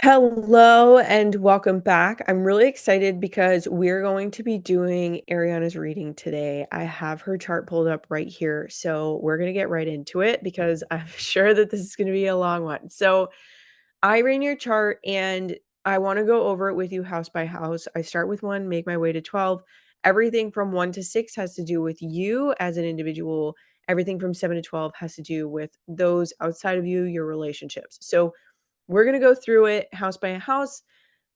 Hello and welcome back. I'm really excited because we're going to be doing Ariana's reading today. I have her chart pulled up right here, so we're going to get right into it because I'm sure that this is going to be a long one. So, I ran your chart and I want to go over it with you house by house. I start with 1, make my way to 12. Everything from 1 to 6 has to do with you as an individual. Everything from 7 to 12 has to do with those outside of you, your relationships. So, we're going to go through it house by house.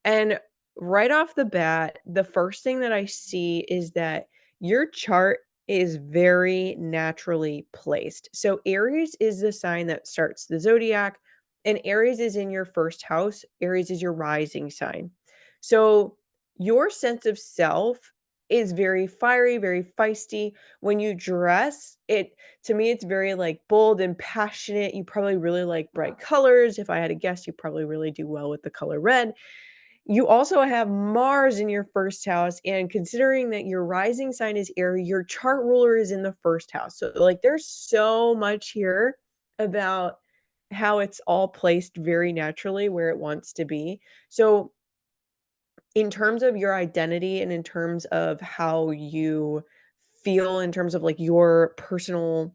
And right off the bat, the first thing that I see is that your chart is very naturally placed. So, Aries is the sign that starts the zodiac, and Aries is in your first house. Aries is your rising sign. So, your sense of self is very fiery, very feisty. When you dress, it to me, it's very, like, bold and passionate. You probably really like bright colors. If I had a guess, you probably really do well with the color red. You also have Mars in your first house, and considering that your rising sign is Aries, your chart ruler is in the first house. So, like, there's so much here about how it's all placed very naturally where it wants to be. So, in terms of your identity and in terms of how you feel in terms of, like, your personal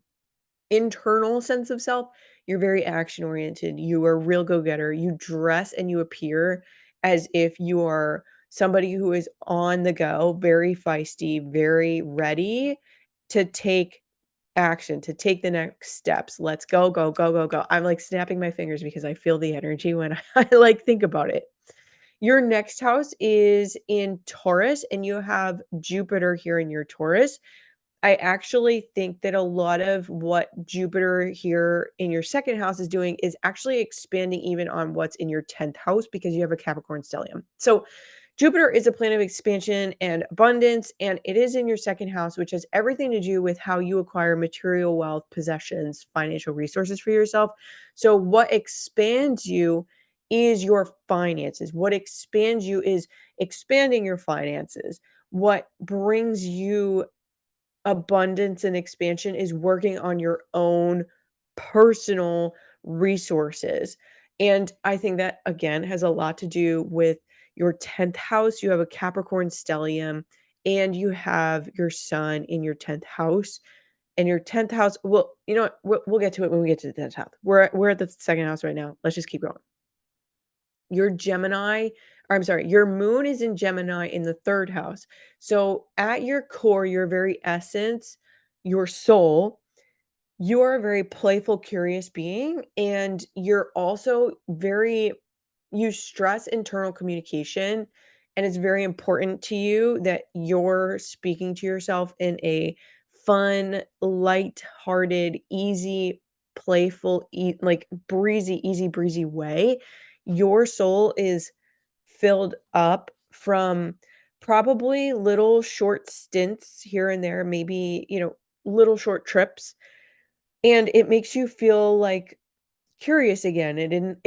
internal sense of self, you're very action oriented. You are a real go-getter. You dress and you appear as if you are somebody who is on the go, very feisty, very ready to take action, to take the next steps. Let's go, go, go, go, go. I'm like snapping my fingers because I feel the energy when I like think about it. Your next house is in Taurus and you have Jupiter here in your Taurus. I actually think that a lot of what Jupiter here in your second house is doing is actually expanding even on what's in your 10th house because you have a Capricorn stellium. So, Jupiter is a planet of expansion and abundance, and it is in your second house, which has everything to do with how you acquire material wealth, possessions, financial resources for yourself. So, what expands you is your finances. What expands you is expanding your finances. What brings you abundance and expansion is working on your own personal resources. And I think that again has a lot to do with your 10th house. You have a Capricorn stellium and you have your sun in your 10th house. And your 10th house, well, you know what? We'll get to it when we get to the 10th house. We're at the second house right now. Let's just keep going. Your Gemini, or I'm sorry, your moon is in Gemini in the third house. So at your core, your very essence, your soul, you're a very playful, curious being. And you're also very, you stress internal communication. And it's very important to you that you're speaking to yourself in a fun, light-hearted, easy, playful, like breezy, easy breezy way. Your soul is filled up from probably little short stints here and there, maybe, little short trips, and it makes you feel, like, curious again. It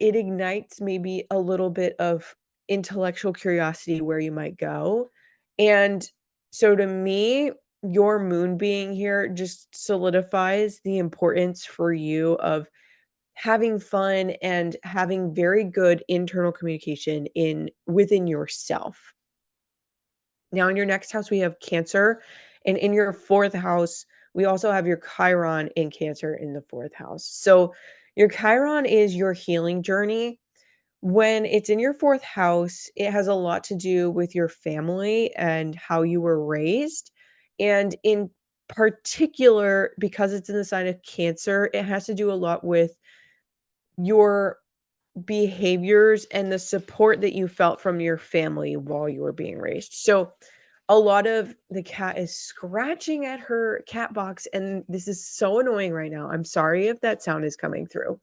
ignites maybe a little bit of intellectual curiosity where you might go, and so to me, your moon being here just solidifies the importance for you of having fun and having very good internal communication within yourself. Now in your next house, we have Cancer, and in your 4th house, we also have your Chiron in Cancer in the 4th house. So your Chiron is your healing journey. When it's in your 4th house, it has a lot to do with your family and how you were raised. And in particular, because it's in the sign of Cancer, it has to do a lot with your behaviors and the support that you felt from your family while you were being raised. So, a lot of the cat is scratching at her cat box, and this is so annoying right now. I'm sorry if that sound is coming through.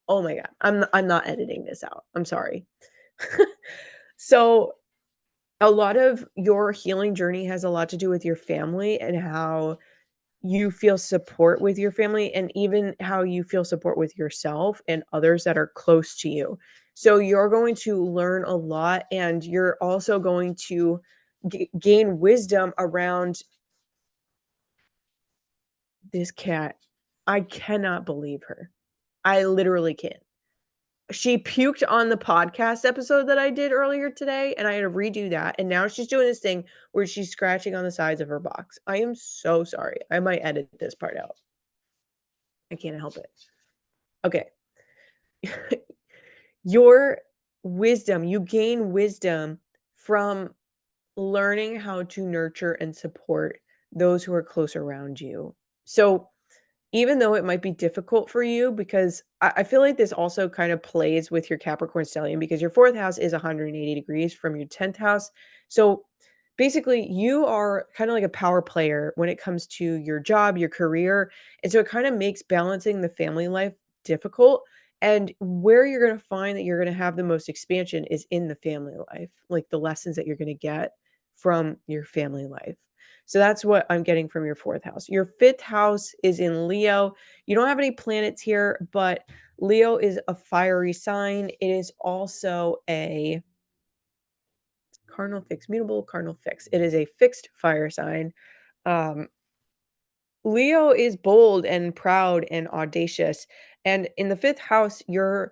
Oh my god. I'm not editing this out. I'm sorry. So, a lot of your healing journey has a lot to do with your family and how you feel support with your family and even how you feel support with yourself and others that are close to you. So you're going to learn a lot and you're also going to gain wisdom around this cat. I cannot believe her. I literally can't. She puked on the podcast episode that I did earlier today, and I had to redo that, and now she's doing this thing where she's scratching on the sides of her box. I am so sorry. I might edit this part out. I can't help it. Okay. Your wisdom, you gain wisdom from learning how to nurture and support those who are close around you. So, even though it might be difficult for you, because I feel like this also kind of plays with your Capricorn stellium because your 4th house is 180 degrees from your 10th house. So basically, you are kind of like a power player when it comes to your job, your career. And so it kind of makes balancing the family life difficult. And where you're going to find that you're going to have the most expansion is in the family life, like the lessons that you're going to get from your family life. So that's what I'm getting from your 4th house. Your 5th house is in Leo. You don't have any planets here, but Leo is a fiery sign. It is also a cardinal fixed, mutable cardinal fixed. It is a fixed fire sign. Um, Leo is bold and proud and audacious. And in the 5th house, you're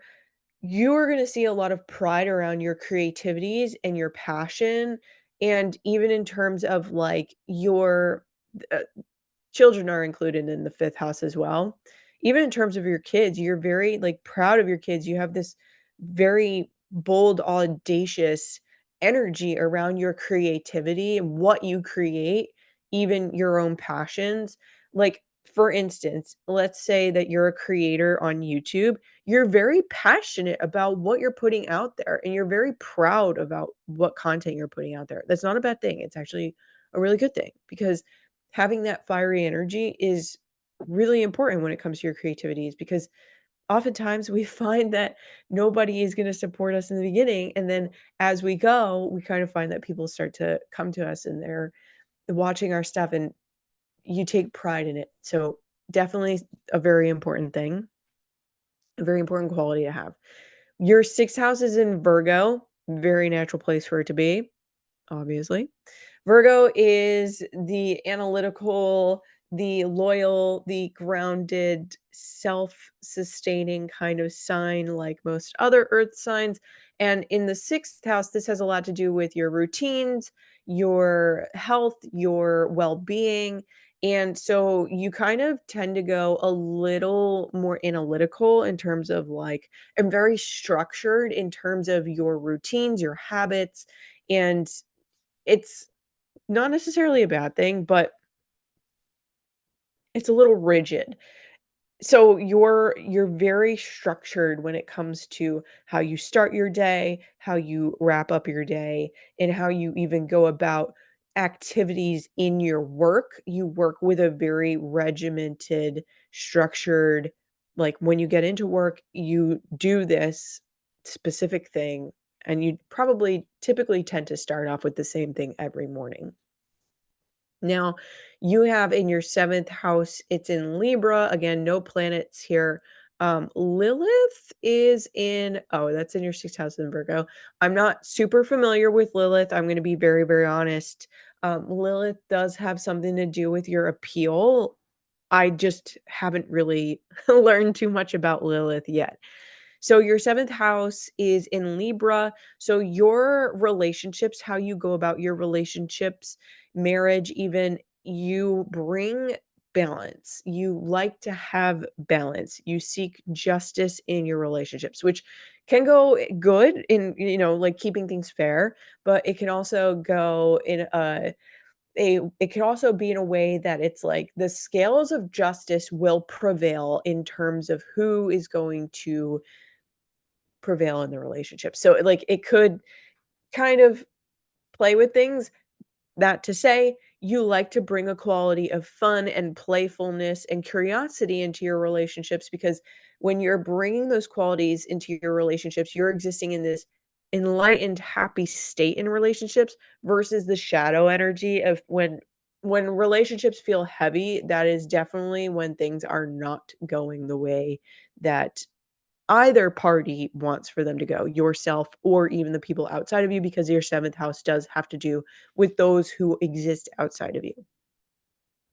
going to see a lot of pride around your creativities and your passion. And even in terms of like your uh, children are included in the 5th house as well. Even in terms of your kids, you're very, like, proud of your kids. You have this very bold, audacious energy around your creativity and what you create, even your own passions. Like, for instance, let's say that you're a creator on YouTube. You're very passionate about what you're putting out there, and you're very proud about what content you're putting out there. That's not a bad thing. It's actually a really good thing because having that fiery energy is really important when it comes to your creativities because oftentimes we find that nobody is going to support us in the beginning, and then as we go we kind of find that people start to come to us and they're watching our stuff and you take pride in it. So definitely a very important thing, a very important quality to have. Your 6th house is in Virgo, very natural place for it to be, obviously. Virgo is the analytical, the loyal, the grounded, self-sustaining kind of sign like most other earth signs. And in the 6th house, this has a lot to do with your routines, your health, your well-being. And so you kind of tend to go a little more analytical in terms of like, and very structured in terms of your routines, your habits. And it's not necessarily a bad thing, but it's a little rigid. So you're very structured when it comes to how you start your day, how you wrap up your day, and how you even go about activities in your work. You work with a very regimented, structured, like when you get into work, you do this specific thing, and you probably typically tend to start off with the same thing every morning. Now, you have in your 7th house, it's in Libra. Again, no planets here. Lilith is in, oh, that's in your 6th house in Virgo. I'm not super familiar with Lilith. I'm going to be very, very honest. Lilith does have something to do with your appeal. I just haven't really learned too much about Lilith yet. So your 7th house is in Libra. So your relationships, how you go about your relationships, marriage even, you bring balance. You like to have balance. You seek justice in your relationships, which can go good in, like keeping things fair, but it can also go in it can also be in a way that it's like the scales of justice will prevail in terms of who is going to prevail in the relationship. So, like, it could kind of play with things. That to say, you like to bring a quality of fun and playfulness and curiosity into your relationships because when you're bringing those qualities into your relationships, you're existing in this enlightened, happy state in relationships versus the shadow energy of when relationships feel heavy, that is definitely when things are not going the way that either party wants for them to go, yourself or even the people outside of you, because your 7th house does have to do with those who exist outside of you.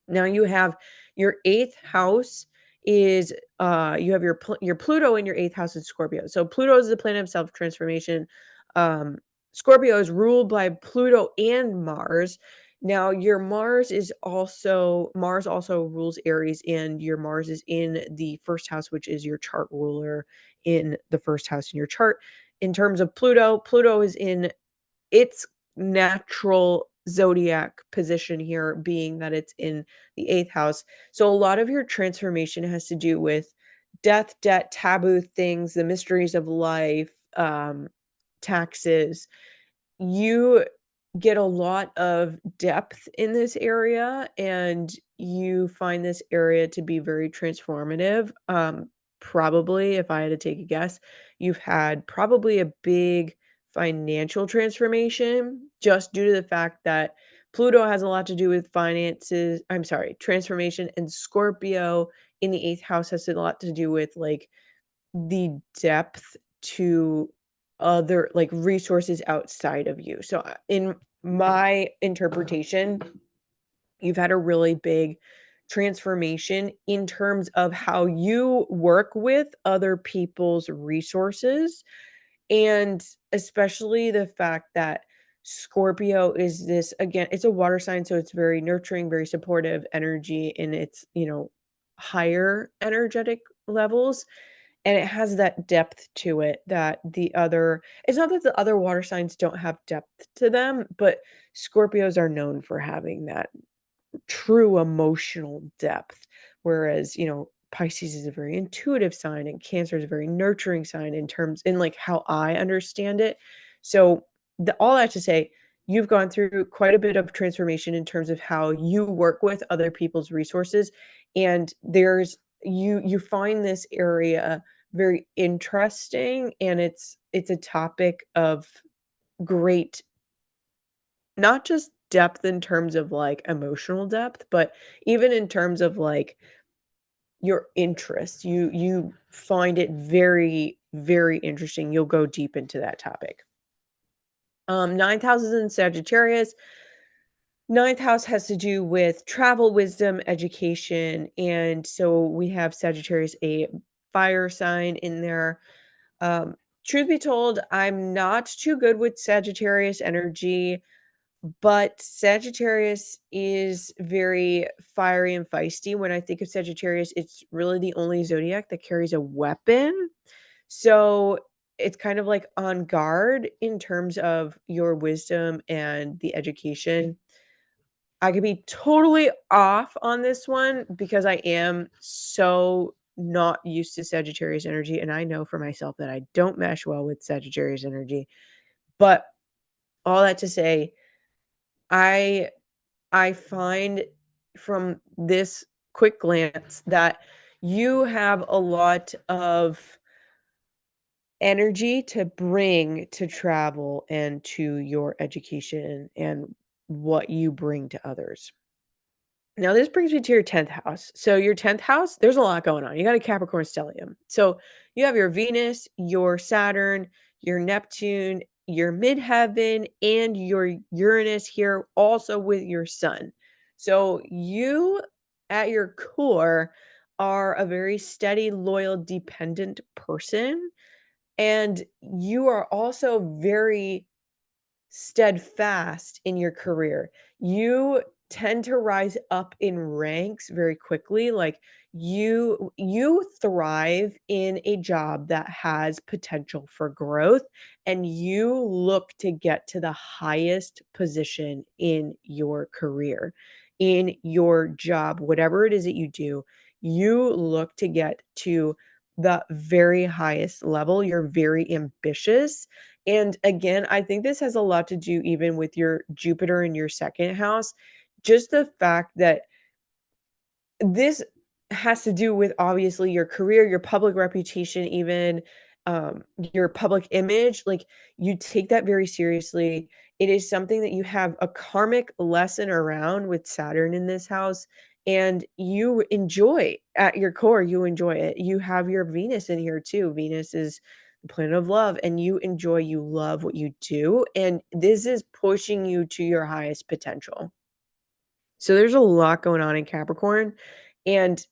Now you have your 8th house is, you have your Pluto in your 8th house in Scorpio. So Pluto is the planet of self-transformation. Um, Scorpio is ruled by Pluto and Mars. Now, your Mars also rules Aries, and your Mars is in the 1st house, which is your chart ruler in the 1st house in your chart. In terms of Pluto, Pluto is in its natural zodiac position here, being that it's in the 8th house. So a lot of your transformation has to do with death, debt, taboo things, the mysteries of life, taxes. You get a lot of depth in this area, and you find this area to be very transformative. Probably, if I had to take a guess, you've had probably a big financial transformation just due to the fact that Pluto has a lot to do with finances. I'm sorry, transformation, and Scorpio in the 8th house has a lot to do with like the depth to other, like, resources outside of you. So, in my interpretation, you've had a really big transformation in terms of how you work with other people's resources, and especially the fact that Scorpio is this, again, it's a water sign, so it's very nurturing, very supportive energy in its, higher energetic levels. And it has that depth to it that the other, it's not that the other water signs don't have depth to them, but Scorpios are known for having that true emotional depth. Whereas, Pisces is a very intuitive sign and Cancer is a very nurturing sign in like how I understand it. So all that to say, you've gone through quite a bit of transformation in terms of how you work with other people's resources. And you find this area very interesting, and it's a topic of great, not just depth in terms of, like, emotional depth, but even in terms of, like, your interest. You find it very, very interesting. You'll go deep into that topic. 9th house is in Sagittarius. 9th house has to do with travel, wisdom, education, and so we have Sagittarius, a fire sign in there. Truth be told, I'm not too good with Sagittarius energy. But Sagittarius is very fiery and feisty. When I think of Sagittarius, it's really the only zodiac that carries a weapon. So it's kind of like on guard in terms of your wisdom and the education. I could be totally off on this one because I am so not used to Sagittarius energy. And I know for myself that I don't mesh well with Sagittarius energy. But all that to say, I I find from this quick glance that you have a lot of energy to bring to travel and to your education and what you bring to others. Now, this brings me to your 10th house. So, your 10th house, there's a lot going on. You got a Capricorn stellium. So, you have your Venus, your Saturn, your Neptune, your midheaven, and your Uranus here, also with your sun. So, you at your core are a very steady, loyal, dependent person. And you are also very steadfast in your career. You tend to rise up in ranks very quickly. Like you thrive in a job that has potential for growth, and you look to get to the highest position in your career, in your job, whatever it is that you do. You look to get to the very highest level. You're very ambitious, and again, I think this has a lot to do even with your Jupiter in your 2nd house. Just the fact that this has to do with obviously your career, your public reputation, even, your public image. Like, you take that very seriously. It is something that you have a karmic lesson around with Saturn in this house, and you enjoy at your core, you enjoy it. You have your Venus in here too. Venus is the planet of love, and you love what you do, and this is pushing you to your highest potential. So there's a lot going on in Capricorn, and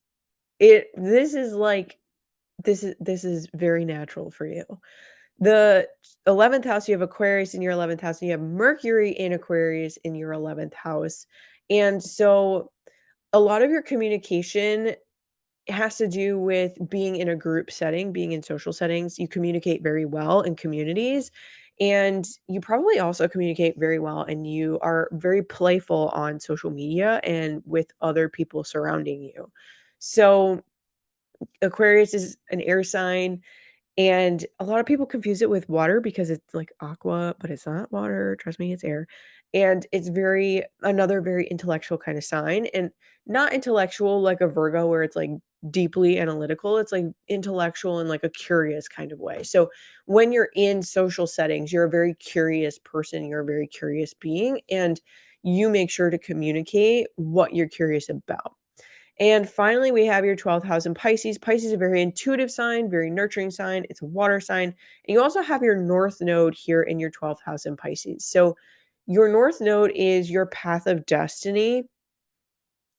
this is like this is very natural for you. The 11th house, you have Aquarius in your 11th house, and you have Mercury in Aquarius in your 11th house. And so a lot of your communication has to do with being in a group setting, being in social settings. You communicate very well in communities, and you probably also communicate very well, and you are very playful on social media and with other people surrounding you. So, Aquarius is an air sign, and a lot of people confuse it with water because it's like aqua, but it's not water, trust me, it's air. And it's very another very intellectual kind of sign, and not intellectual like a Virgo where it's like deeply analytical, it's like intellectual in like a curious kind of way. So when you're in social settings, you're a very curious person, you're a very curious being, and you make sure to communicate what you're curious about. And finally, we have your 12th house in Pisces. Pisces is a very intuitive sign, very nurturing sign. It's a water sign. And you also have your North Node here in your 12th house in Pisces. So your North Node is your path of destiny.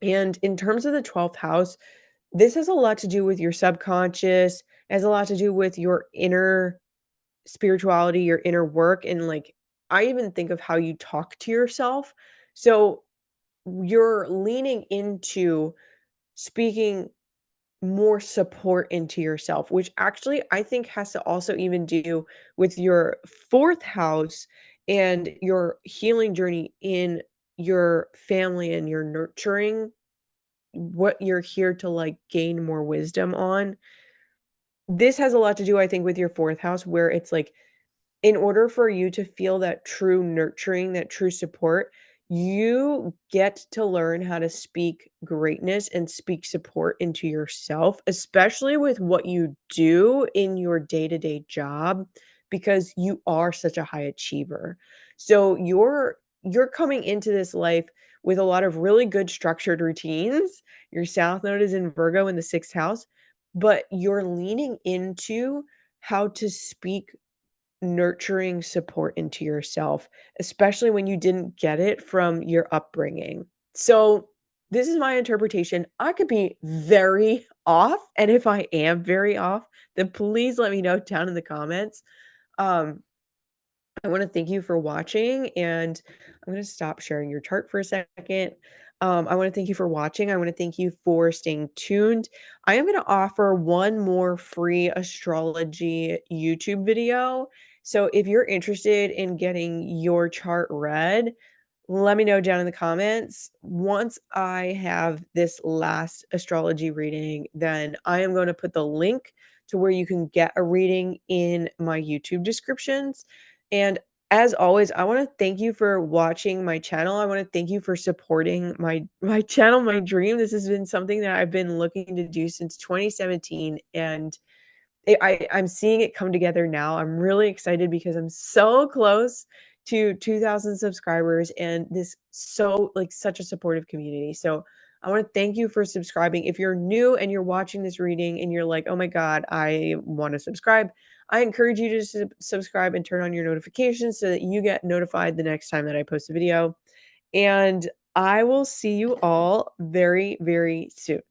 And in terms of the 12th house, this has a lot to do with your subconscious, has a lot to do with your inner spirituality, your inner work. And like, I even think of how you talk to yourself. So you're leaning into speaking more support into yourself, which actually I think has to also even do with your 4th house and your healing journey in your family and your nurturing, what you're here to, like, gain more wisdom on. This has a lot to do, I think, with your 4th house where it's like in order for you to feel that true nurturing, that true support, you get to learn how to speak greatness and speak support into yourself, especially with what you do in your day-to-day job, because you are such a high achiever. So you're coming into this life with a lot of really good structured routines. Your South Node is in Virgo in the 6th house, but you're leaning into how to speak nurturing support into yourself, especially when you didn't get it from your upbringing. So, this is my interpretation. I could be very off, and if I am very off, then please let me know down in the comments. Um, I want to thank you for watching, and I'm going to stop sharing your chart for a second. I want to thank you for watching. I want to thank you for staying tuned. I am going to offer one more free astrology YouTube video. So if you're interested in getting your chart read, let me know down in the comments. Once I have this last astrology reading, then I am going to put the link to where you can get a reading in my YouTube descriptions. And as always, I want to thank you for watching my channel. I want to thank you for supporting my channel, my dream. This has been something that I've been looking to do since 2017, and I'm seeing it come together now. I'm really excited because I'm so close to 2,000 subscribers and this so like such a supportive community. So I want to thank you for subscribing. If you're new and you're watching this reading and you're like, "Oh my God, I want to subscribe," I encourage you to subscribe and turn on your notifications so that you get notified the next time that I post a video. And I will see you all very, very soon.